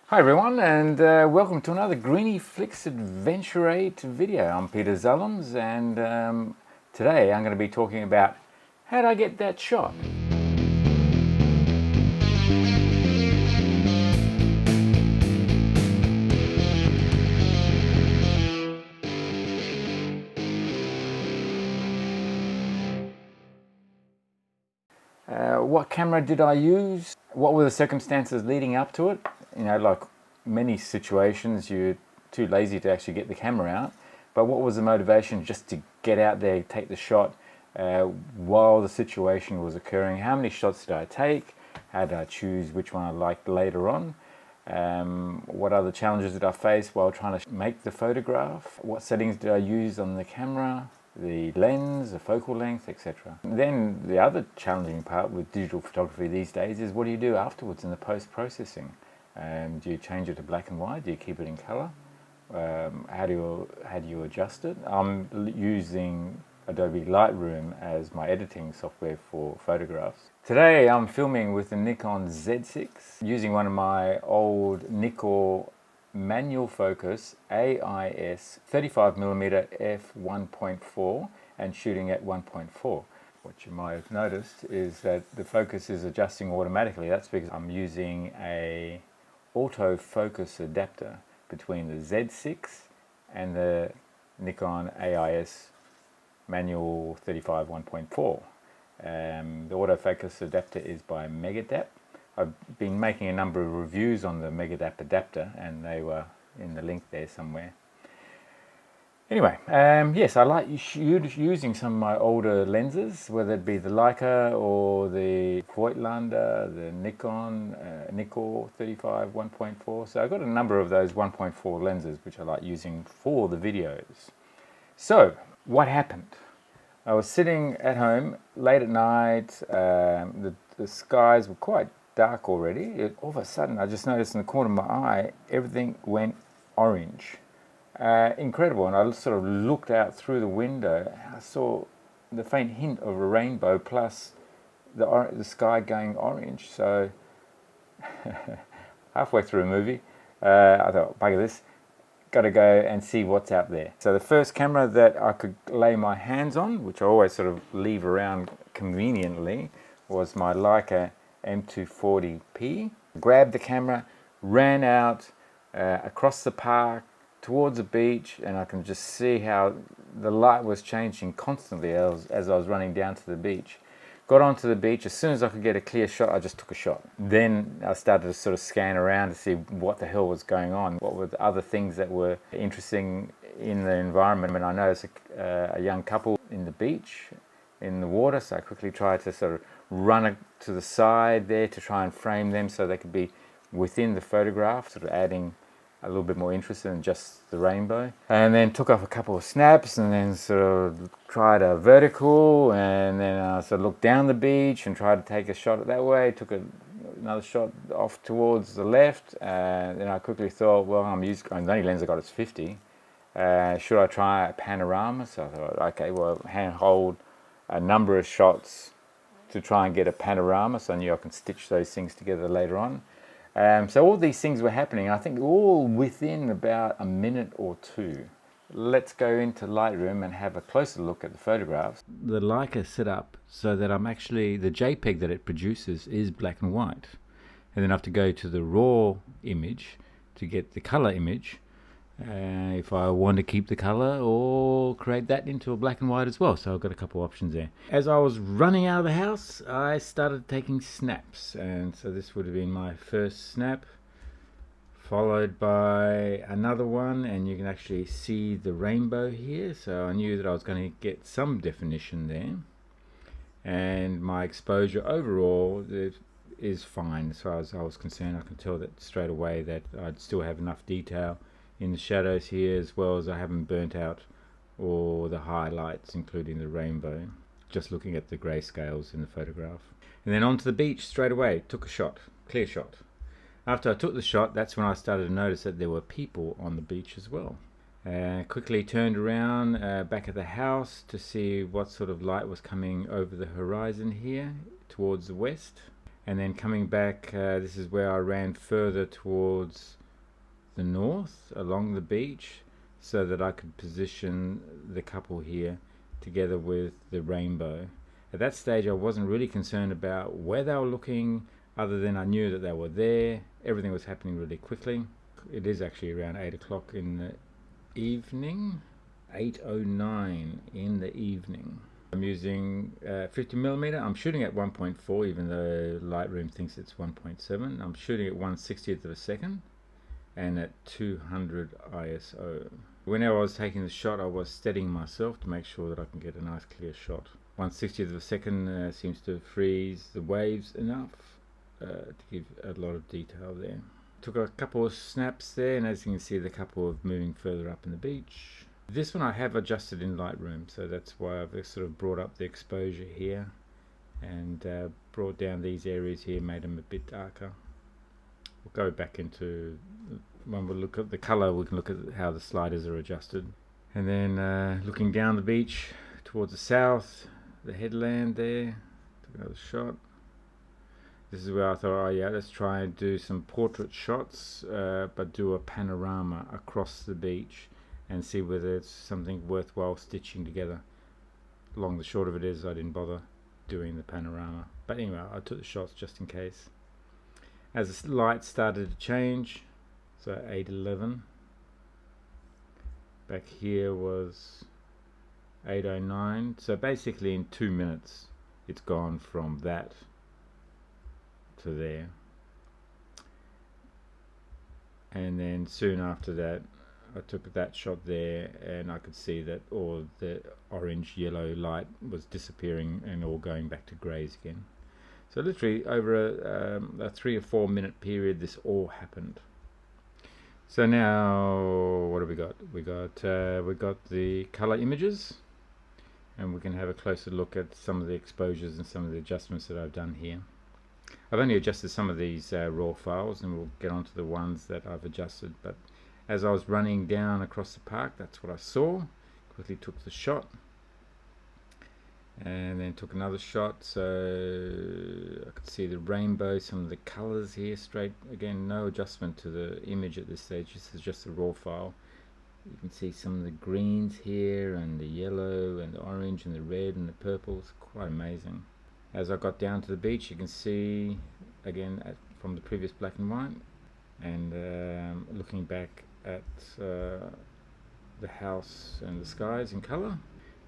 Hi everyone, and welcome to another Griniflix Adventure 8 video. I'm Peter Zellums, and today I'm going to be talking about how did I get that shot. What camera did I use? What were the circumstances leading up to it? You know, like many situations, you're too lazy to actually get the camera out. But what was the motivation just to get out there, take the shot while the situation was occurring? How many shots did I take? How did I choose which one I liked later on? What other challenges did I face while trying to make the photograph? What settings did I use on the camera? The lens, the focal length, etc. Then the other challenging part with digital photography these days is what do you do afterwards in the post-processing? Do you change it to black and white? Do you keep it in color? How do you adjust it? I'm using Adobe Lightroom as my editing software for photographs. Today I'm filming with the Nikon Z6 using one of my old Nikon manual focus AIS 35mm f1.4 and shooting at 1.4. What you might have noticed is that the focus is adjusting automatically. That's because I'm using a autofocus adapter between the Z6 and the Nikon AIS manual 35 1.4. The autofocus adapter is by Megadap. I've been making a number of reviews on the Megadap adapter, and they were in the link there somewhere. Anyway, yes, I like using some of my older lenses, whether it be the Leica or the Voigtlander, the Nikon 35 1.4. So I've got a number of those 1.4 lenses which I like using for the videos. So, what happened? I was sitting at home late at night. The skies were quite dark already. All of a sudden I just noticed in the corner of my eye everything went orange. Incredible. And I sort of looked out through the window. I saw the faint hint of a rainbow plus the sky going orange. So halfway through a movie I thought, bugger this, got to go and see what's out there. So the first camera that I could lay my hands on, which I always sort of leave around conveniently, was my Leica M240 P. Grabbed the camera, ran out across the park towards the beach, and I can just see how the light was changing constantly as I was running down to the beach. Got onto the beach. As soon as I could get a clear shot, I just took a shot. Then I started to sort of scan around to see what the hell was going on. What were the other things that were interesting in the environment? And I noticed a young couple in the beach, in the water, so I quickly tried to sort of run to the side there to try and frame them so they could be within the photograph, sort of adding a little bit more interest than just the rainbow. And then took off a couple of snaps and then sort of tried a vertical, and then I sort of looked down the beach and tried to take a shot that way. Took another shot off towards the left, and then I quickly thought, well, the only lens I got is 50. Should I try a panorama? So I thought, okay, well, handhold a number of shots to try and get a panorama, so I knew I can stitch those things together later on. So all these things were happening, I think all within about a minute or two. Let's go into Lightroom and have a closer look at the photographs. The Leica is set up so that I'm actually, the JPEG that it produces is black and white. And then I have to go to the raw image to get the color image. If I want to keep the color or create that into a black and white as well. So I've got a couple options there. As I was running out of the house, I started taking snaps, and so this would have been my first snap, followed by another one, and you can actually see the rainbow here. So I knew that I was going to get some definition there, and my exposure overall is fine as far as I was concerned. I can tell that straight away that I'd still have enough detail in the shadows here, as well as I haven't burnt out all the highlights, including the rainbow, just looking at the grayscales in the photograph. And then onto the beach straight away, took a shot, clear shot. After I took the shot, that's when I started to notice that there were people on the beach as well. Quickly turned around back at the house to see what sort of light was coming over the horizon here towards the west. And then coming back, this is where I ran further towards the north along the beach so that I could position the couple here together with the rainbow. At that stage I wasn't really concerned about where they were looking, other than I knew that they were there. Everything was happening really quickly. It is actually around 8 o'clock in the evening, 8:09 in the evening. I'm using 50mm. I'm shooting at 1.4, even though Lightroom thinks it's 1.7. I'm shooting at 1/60th of a second and at 200 ISO. Whenever I was taking the shot, I was steadying myself to make sure that I can get a nice clear shot. 1/60th of a second seems to freeze the waves enough to give a lot of detail there. Took a couple of snaps there, and as you can see, the couple of moving further up in the beach. This one I have adjusted in Lightroom, so that's why I've sort of brought up the exposure here and brought down these areas here, made them a bit darker. We'll go back into, when we look at the color, we can look at how the sliders are adjusted. And then looking down the beach towards the south, the headland there, took another shot. This is where I thought, oh yeah, let's try and do some portrait shots, but do a panorama across the beach and see whether it's something worthwhile stitching together. Long the short of it is, I didn't bother doing the panorama. But anyway, I took the shots just in case. As the light started to change, so 8:11. Back here was 8:09. So basically in 2 minutes, it's gone from that to there. And then soon after that, I took that shot there, and I could see that all the orange yellow light was disappearing and all going back to greys again. So literally over a 3 or 4 minute period, this all happened. So now what have we got? We got the color images, and we can have a closer look at some of the exposures and some of the adjustments that I've done here. I've only adjusted some of these raw files, and we'll get onto the ones that I've adjusted. But as I was running down across the park, that's what I saw. Quickly took the shot, and then took another shot, so I could see the rainbow, some of the colors here straight. Again, no adjustment to the image at this stage. This is just a raw file. You can see some of the greens here, and the yellow and the orange and the red and the purple. It's quite amazing. As I got down to the beach, you can see again from the previous black and white, and looking back at the house and the skies in color.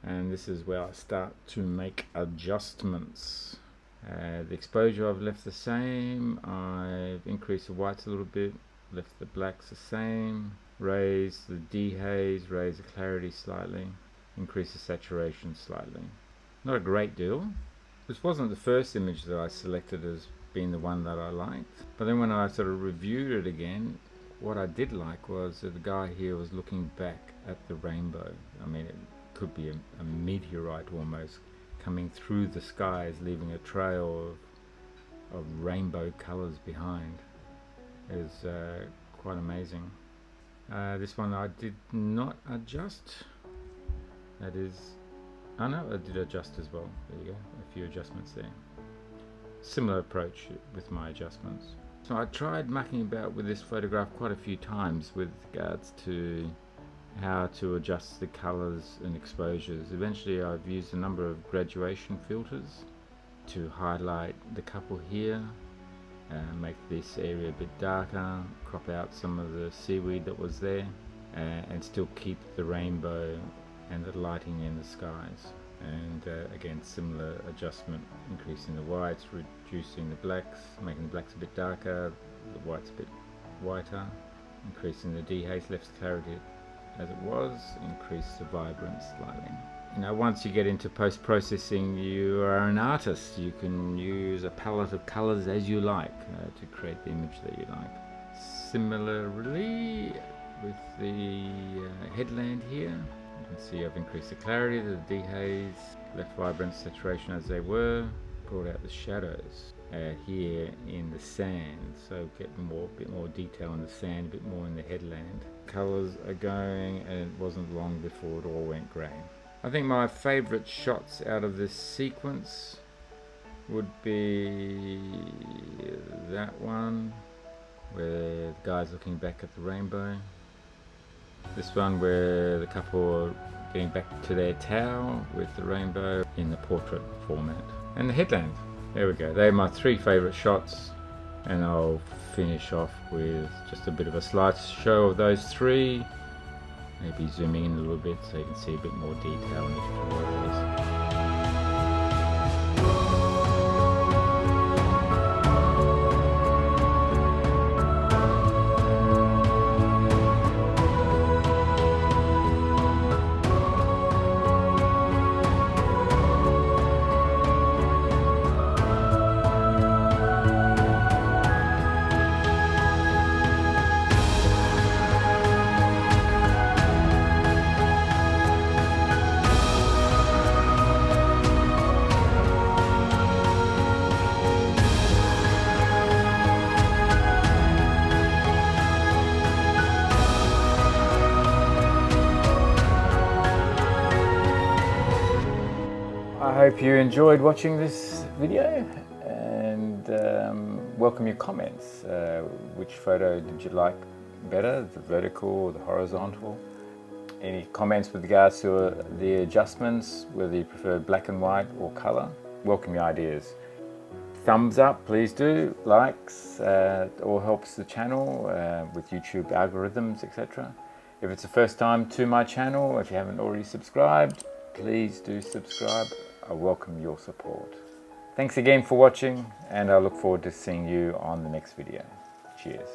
And this is where I start to make adjustments. The exposure I've left the same. I've increased the whites a little bit, left the blacks the same, raised the dehaze, raised the clarity slightly, increased the saturation slightly. Not a great deal. This wasn't the first image that I selected as being the one that I liked, but then when I sort of reviewed it again, what I did like was that the guy here was looking back at the rainbow. I mean, it could be a meteorite almost coming through the skies, leaving a trail of rainbow colors behind. It was quite amazing. This one I did not adjust. That is, oh no, I did adjust as well. There you go, a few adjustments there. Similar approach with my adjustments. So I tried mucking about with this photograph quite a few times with regards to how to adjust the colors and exposures. Eventually I've used a number of graduation filters to highlight the couple here, make this area a bit darker, crop out some of the seaweed that was there, and still keep the rainbow and the lighting in the skies. And again, similar adjustment, increasing the whites, reducing the blacks, making the blacks a bit darker, the whites a bit whiter, increasing the dehaze, left clarity as it was, increase the vibrance slightly. You know, once you get into post-processing, you are an artist. You can use a palette of colors as you like to create the image that you like. Similarly with the headland here, you can see I've increased the clarity, the dehaze, left vibrance, saturation as they were, brought out the shadows here in the sand, so get a bit more detail in the sand, a bit more in the headland. Colors are going, and it wasn't long before it all went grey. I think my favorite shots out of this sequence would be that one where the guy's looking back at the rainbow. This one where the couple are getting back to their tower with the rainbow in the portrait format. And the headland. There we go. They're my three favourite shots, and I'll finish off with just a bit of a slideshow of those three. Maybe zooming in a little bit so you can see a bit more detail in each photos. I hope you enjoyed watching this video, and welcome your comments. Which photo did you like better, the vertical or the horizontal? Any comments with regards to the adjustments, whether you prefer black and white or color? Welcome your ideas. Thumbs up, please do. Likes, it all helps the channel with YouTube algorithms, etc. If it's the first time to my channel, if you haven't already subscribed, please do subscribe. I welcome your support. Thanks again for watching, and I look forward to seeing you on the next video. Cheers.